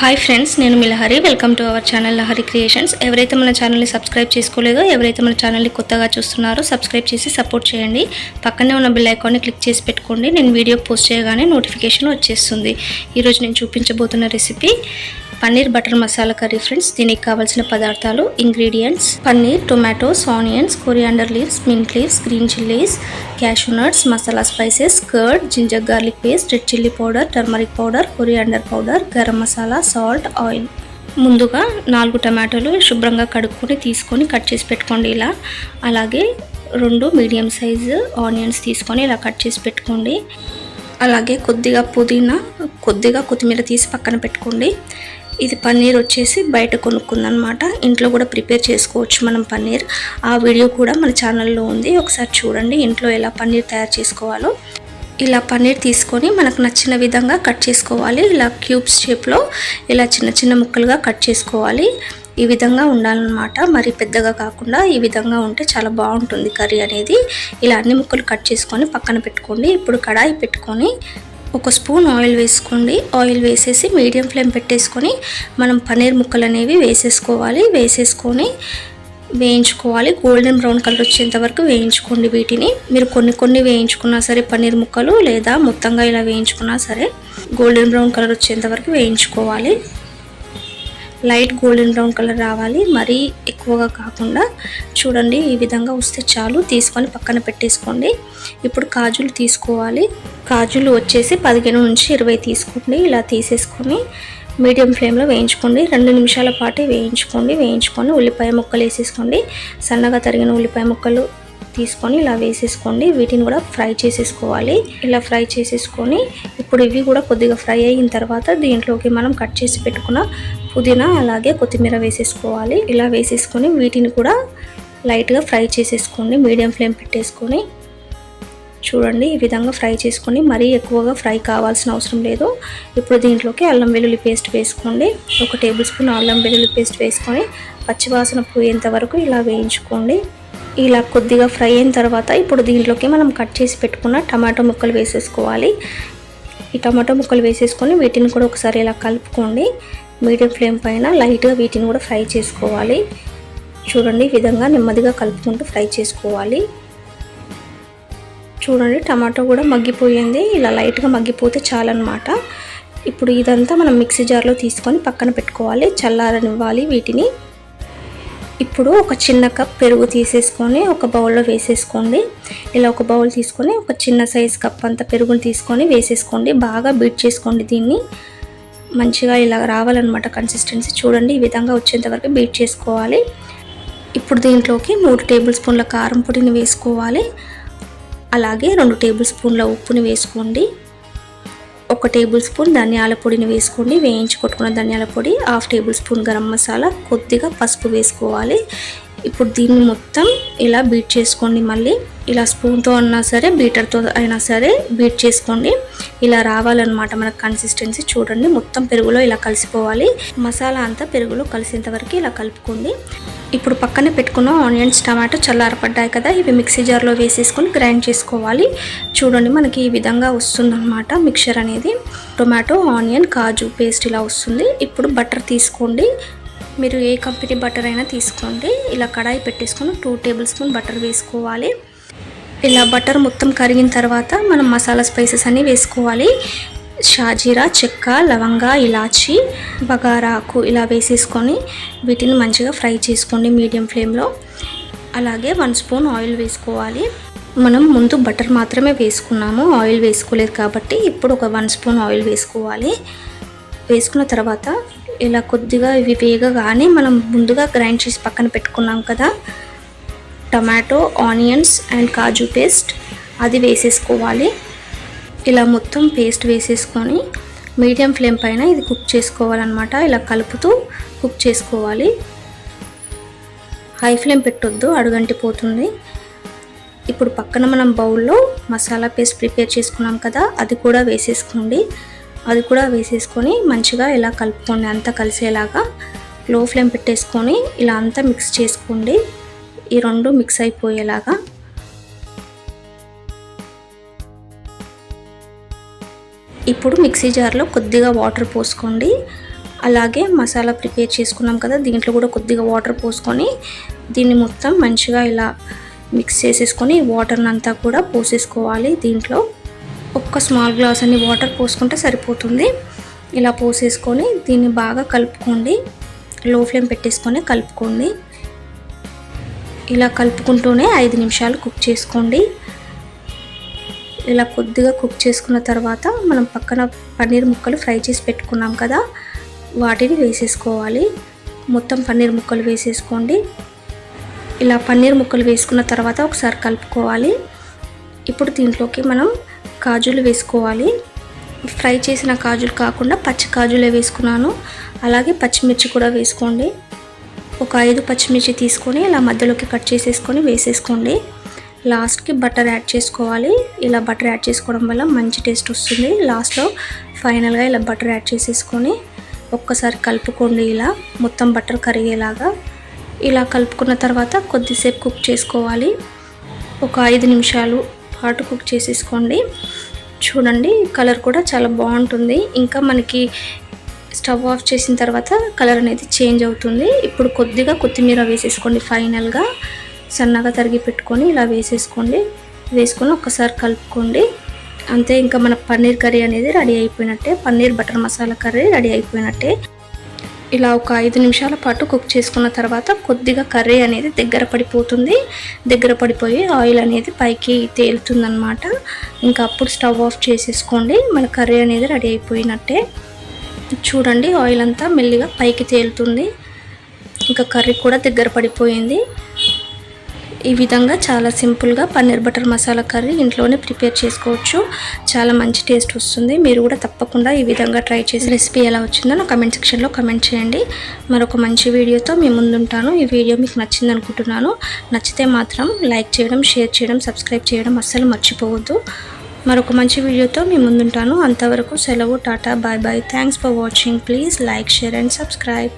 Hi friends, నేను మీ Lahari. Welcome to our channel Lahari creations. ఎవరైతే మన ఛానల్ని సబ్స్క్రైబ్ చేసుకోలేదో, ఎవరైతే మన ఛానల్ని కొత్తగా చూస్తున్నారో సబ్స్క్రైబ్ చేసి సపోర్ట్ చేయండి. పక్కనే ఉన్న బెల్ ఐకాన్ని క్లిక్ చేసి పెట్టుకోండి. నేను వీడియో పోస్ట్ చేయగానే నోటిఫికేషన్ వచ్చేస్తుంది. ఈరోజు నేను చూపించబోతున్న recipe paneer butter masala curry friends. దీనికి కావాల్సిన పదార్థాలు, ingredients: paneer, tomatoes, onions, coriander leaves, mint leaves, green chillies, cashew nuts, masala spices, curd, ginger garlic paste, red chilli powder, turmeric powder, coriander powder, garam masala, salt, oil. ముందుగా 4 టమాటోలు శుభ్రంగా కడుక్కొని తీసుకొని కట్ చేసి పెట్టుకోండి ఇలా. అలాగే 2 మీడియం సైజు ఆనియన్స్ తీసుకొని ఇలా కట్ చేసి పెట్టుకోండి. అలాగే కొద్దిగా పుదీనా, కొద్దిగా కొత్తిమీర తీసి పక్కన పెట్టుకోండి. ఇది పన్నీర్ వచ్చేసి బయట కొనుక్కుందనమాట. ఇంట్లో కూడా ప్రిపేర్ చేసుకోవచ్చు మనం పన్నీర్. ఆ వీడియో కూడా మన ఛానల్లో ఉంది, ఒకసారి చూడండి ఇంట్లో ఎలా పన్నీర్ తయారు చేసుకోవాలో. ఇలా పన్నీర్ తీసుకొని మనకు నచ్చిన విధంగా కట్ చేసుకోవాలి. ఇలా క్యూబ్స్ షేప్లో ఇలా చిన్న చిన్న ముక్కలుగా కట్ చేసుకోవాలి. ఈ విధంగా ఉండాలన్నమాట, మరి పెద్దగా కాకుండా ఈ విధంగా ఉంటే చాలా బాగుంటుంది కర్రీ అనేది. ఇలా అన్ని ముక్కలు కట్ చేసుకొని పక్కన పెట్టుకోండి. ఇప్పుడు కడాయి పెట్టుకొని 1 స్పూన్ ఆయిల్ వేసుకోండి. ఆయిల్ వేసేసి మీడియం ఫ్లేమ్ పెట్టేసుకొని మనం పన్నీర్ ముక్కలు అనేవి వేసేసుకోవాలి. వేసేసుకొని వేయించుకోవాలి. గోల్డెన్ బ్రౌన్ కలర్ వచ్చేంత వరకు వేయించుకోండి. వీటిని మీరు కొన్ని వేయించుకున్నా సరే పన్నీర్ ముక్కలు, లేదా మొత్తంగా ఇలా వేయించుకున్నా సరే గోల్డెన్ బ్రౌన్ కలర్ వచ్చేంత వరకు వేయించుకోవాలి. లైట్ గోల్డెన్ బ్రౌన్ కలర్ రావాలి, మరీ ఎక్కువగా కాకుండా. చూడండి ఈ విధంగా వస్తే చాలు. తీసుకొని పక్కన పెట్టేసుకోండి. ఇప్పుడు కాజులు తీసుకోవాలి. కాజులు వచ్చేసి 15 నుంచి 20 తీసుకోండి. ఇలా తీసేసుకొని మీడియం ఫ్లేమ్లో వేయించుకోండి. 2 నిమిషాల పాటు వేయించుకొని ఉల్లిపాయ ముక్కలు వేసేసుకోండి. సన్నగా తరిగిన ఉల్లిపాయ ముక్కలు తీసుకొని ఇలా వేసేసుకోండి. వీటిని కూడా ఫ్రై చేసేసుకోవాలి. ఇలా ఫ్రై చేసేసుకొని ఇప్పుడు ఇవి కూడా కొద్దిగా ఫ్రై అయిన తర్వాత దీంట్లోకి మనం కట్ చేసి పెట్టుకున్న పుదీనా అలాగే కొత్తిమీర వేసేసుకోవాలి. ఇలా వేసేసుకొని వీటిని కూడా లైట్గా ఫ్రై చేసేసుకోండి. మీడియం ఫ్లేమ్ పెట్టేసుకొని చూడండి ఈ విధంగా ఫ్రై చేసుకొని, మరీ ఎక్కువగా ఫ్రై కావాల్సిన అవసరం లేదు. ఇప్పుడు దీంట్లోకి అల్లం వెల్లుల్లి పేస్ట్ వేసుకోండి. 1 టేబుల్ స్పూన్ అల్లం వెల్లుల్లి పేస్ట్ వేసుకొని పచ్చివాసన పోయేంత వరకు ఇలా వేయించుకోండి. ఇలా కొద్దిగా ఫ్రై అయిన తర్వాత ఇప్పుడు దీంట్లోకి మనం కట్ చేసి పెట్టుకున్న టమాటో ముక్కలు వేసేసుకోవాలి. ఈ టమాటో ముక్కలు వేసేసుకొని వీటిని కూడా ఒకసారి ఇలా కలుపుకోండి. మీడియం ఫ్లేమ్ పైన లైట్గా వీటిని కూడా ఫ్రై చేసుకోవాలి. చూడండి ఈ విధంగా నెమ్మదిగా కలుపుకుంటూ ఫ్రై చేసుకోవాలి. చూడండి టమాటో కూడా మగ్గిపోయింది. ఇలా లైట్గా మగ్గిపోతే చాలన్నమాట. ఇప్పుడు ఇదంతా మనం మిక్సీ జార్లో తీసుకొని పక్కన పెట్టుకోవాలి, చల్లారనివ్వాలి వీటిని. ఇప్పుడు ఒక చిన్న కప్ పెరుగు తీసేసుకొని ఒక బౌల్లో వేసేసుకోండి. ఇలా ఒక బౌల్ తీసుకొని ఒక చిన్న సైజ్ కప్ అంత పెరుగుని తీసుకొని వేసేసుకోండి. బాగా బీట్ చేసుకోండి. దీన్ని మంచిగా ఇలా రావాలన్నమాట కన్సిస్టెన్సీ. చూడండి ఈ విధంగా వచ్చేంత వరకు బీట్ చేసుకోవాలి. ఇప్పుడు దీంట్లోకి 3 టేబుల్ స్పూన్ల కారం పొడిని వేసుకోవాలి. అలాగే 2 టేబుల్ స్పూన్ల ఉప్పుని వేసుకోండి. 1 టేబుల్ స్పూన్ ధనియాల పొడిని వేసుకోండి. వేయించి కొట్టుకున్న ధనియాల పొడి, 1/2 టేబుల్ స్పూన్ గరం మసాలా, కొద్దిగా పసుపు వేసుకోవాలి. ఇప్పుడు దీన్ని మొత్తం ఇలా బీట్ చేసుకోండి. మళ్ళీ ఇలా స్పూన్తో అయినా సరే బీటర్తో అయినా సరే బీట్ చేసుకోండి. ఇలా రావాలన్నమాట మనకు కన్సిస్టెన్సీ. చూడండి మొత్తం పెరుగులో ఇలా కలిసిపోవాలి. మసాలా అంతా పెరుగులో కలిసేంత వరకు ఇలా కలుపుకోండి. ఇప్పుడు పక్కనే పెట్టుకున్న ఆనియన్స్, టమాటో చల్లారపడ్డాయి కదా, ఇవి మిక్సీ జార్లో వేసేసుకొని గ్రైండ్ చేసుకోవాలి. చూడండి మనకి ఈ విధంగా వస్తుందన్నమాట మిక్చర్ అనేది. టొమాటో, ఆనియన్, కాజు పేస్ట్ ఇలా వస్తుంది. ఇప్పుడు బటర్ తీసుకోండి. మీరు ఏ కంపెనీ బటర్ అయినా తీసుకోండి. ఇలా కడాయి పెట్టేసుకొని 2 టేబుల్ స్పూన్ బటర్ వేసుకోవాలి. ఇలా బటర్ మొత్తం కరిగిన తర్వాత మనం మసాలా స్పైసెస్ అన్నీ వేసుకోవాలి. షాజీరా, చెక్క, లవంగా, ఇలాచి, బగారా ఆకు ఇలా వేసేసుకొని వీటిని మంచిగా ఫ్రై చేసుకోండి మీడియం ఫ్లేమ్లో. అలాగే 1 స్పూన్ ఆయిల్ వేసుకోవాలి. మనం ముందు బటర్ మాత్రమే వేసుకున్నాము, ఆయిల్ వేసుకోలేదు కాబట్టి ఇప్పుడు ఒక 1 స్పూన్ ఆయిల్ వేసుకోవాలి. వేసుకున్న తర్వాత ఇలా కొద్దిగా ఇవి వేగగానే మనం ముందుగా గ్రైండ్ చేసి పక్కన పెట్టుకున్నాం కదా టమాటో, ఆనియన్స్ అండ్ కాజు పేస్ట్, అది వేసేసుకోవాలి. ఇలా మొత్తం పేస్ట్ వేసేసుకొని మీడియం ఫ్లేమ్ పైన ఇది కుక్ చేసుకోవాలన్నమాట. ఇలా కలుపుతూ కుక్ చేసుకోవాలి. హై ఫ్లేమ్ పెట్టొద్దు, అడుగంటిపోతుంది. ఇప్పుడు పక్కన మనం బౌల్లో మసాలా పేస్ట్ ప్రిపేర్ చేసుకున్నాం కదా, అది కూడా వేసేసుకోండి. అది కూడా వేసేసుకొని మంచిగా ఇలా కలుపుకోండి, అంతా కలిసేలాగా. లో ఫ్లేమ్ పెట్టేసుకొని ఇలా అంతా మిక్స్ చేసుకోండి, ఈ 2 మిక్స్ అయిపోయేలాగా. ఇప్పుడు మిక్సీ జార్లో కొద్దిగా వాటర్ పోసుకోండి. అలాగే మసాలా ప్రిపేర్ చేసుకున్నాం కదా, దీంట్లో కూడా కొద్దిగా వాటర్ పోసుకొని దీన్ని మొత్తం మంచిగా ఇలా మిక్స్ చేసేసుకొని వాటర్ని అంతా కూడా పోసేసుకోవాలి. దీంట్లో ఒక్క స్మాల్ గ్లాస్ అన్ని వాటర్ పోసుకుంటే సరిపోతుంది. ఇలా పోసేసుకొని దీన్ని బాగా కలుపుకోండి. లో ఫ్లేమ్ పెట్టేసుకొని కలుపుకోండి. ఇలా కలుపుకుంటూనే 5 నిమిషాలు కుక్ చేసుకోండి. ఇలా కొద్దిగా కుక్ చేసుకున్న తర్వాత మనం పక్కన పన్నీర్ ముక్కలు ఫ్రై చేసి పెట్టుకున్నాం కదా, వాటిని వేసేసుకోవాలి. మొత్తం పన్నీర్ ముక్కలు వేసేసుకోండి. ఇలా పన్నీర్ ముక్కలు వేసుకున్న తర్వాత ఒకసారి కలుపుకోవాలి. ఇప్పుడు దీంట్లోకి మనం కాజులు వేసుకోవాలి. ఫ్రై చేసిన కాజులు కాకుండా పచ్చి కాజులే వేసుకున్నాను. అలాగే పచ్చిమిర్చి కూడా వేసుకోండి. ఒక 5 పచ్చిమిర్చి తీసుకొని ఇలా మధ్యలోకి కట్ చేసేసుకొని వేసేసుకోండి. లాస్ట్కి బటర్ యాడ్ చేసుకోవాలి. ఇలా బటర్ యాడ్ చేసుకోవడం వల్ల మంచి టేస్ట్ వస్తుంది. లాస్ట్లో ఫైనల్గా ఇలా బటర్ యాడ్ చేసేసుకొని ఒక్కసారి కలుపుకోండి. ఇలా మొత్తం బటర్ కరిగేలాగా ఇలా కలుపుకున్న తర్వాత కొద్దిసేపు కుక్ చేసుకోవాలి. ఒక 5 నిమిషాలు పాటు కుక్ చేసేసుకోండి. చూడండి కలర్ కూడా చాలా బాగుంటుంది. ఇంకా మనకి స్టవ్ ఆఫ్ చేసిన తర్వాత కలర్ అనేది చేంజ్ అవుతుంది. ఇప్పుడు కొద్దిగా కొత్తిమీర వేసేసుకోండి. ఫైనల్గా సన్నగా తరిగి పెట్టుకొని ఇలా వేసేసుకోండి. వేసుకొని ఒక్కసారి కలుపుకోండి. అంతే, ఇంకా మన పన్నీర్ కర్రీ అనేది రెడీ అయిపోయినట్టే. Paneer butter masala curry ready అయిపోయినట్టే. ఇలా ఒక 5 నిమిషాల పాటు కుక్ చేసుకున్న తర్వాత కొద్దిగా కర్రీ అనేది దగ్గర పడిపోతుంది. దగ్గర పడిపోయి ఆయిల్ అనేది పైకి తేలుతుందన్నమాట. ఇంకా అప్పుడు స్టవ్ ఆఫ్ చేసేసుకోండి. మన కర్రీ అనేది రెడీ అయిపోయినట్టే. చూడండి ఆయిల్ అంతా మెల్లిగా పైకి తేలుతుంది. ఇంకా కర్రీ కూడా దగ్గర పడిపోయింది. ఈ విధంగా చాలా సింపుల్గా పన్నీర్ బటర్ మసాలా కర్రీ ఇంట్లోనే ప్రిపేర్ చేసుకోవచ్చు. చాలా మంచి టేస్ట్ వస్తుంది. మీరు కూడా తప్పకుండా ఈ విధంగా ట్రై చేసి రెసిపీ ఎలా వచ్చిందో నా కమెంట్ సెక్షన్లో కమెంట్ చేయండి. మరొక మంచి వీడియోతో మీ ముందుంటాను. ఈ వీడియో మీకు నచ్చింది అనుకుంటున్నాను. నచ్చితే మాత్రం లైక్ చేయడం, షేర్ చేయడం, సబ్స్క్రైబ్ చేయడం అస్సలు మర్చిపోవద్దు. మరొక మంచి వీడియోతో మీ ముందుంటాను. అంతవరకు సెలవు. Tata, bye bye. Thanks for watching. Please like, share and subscribe.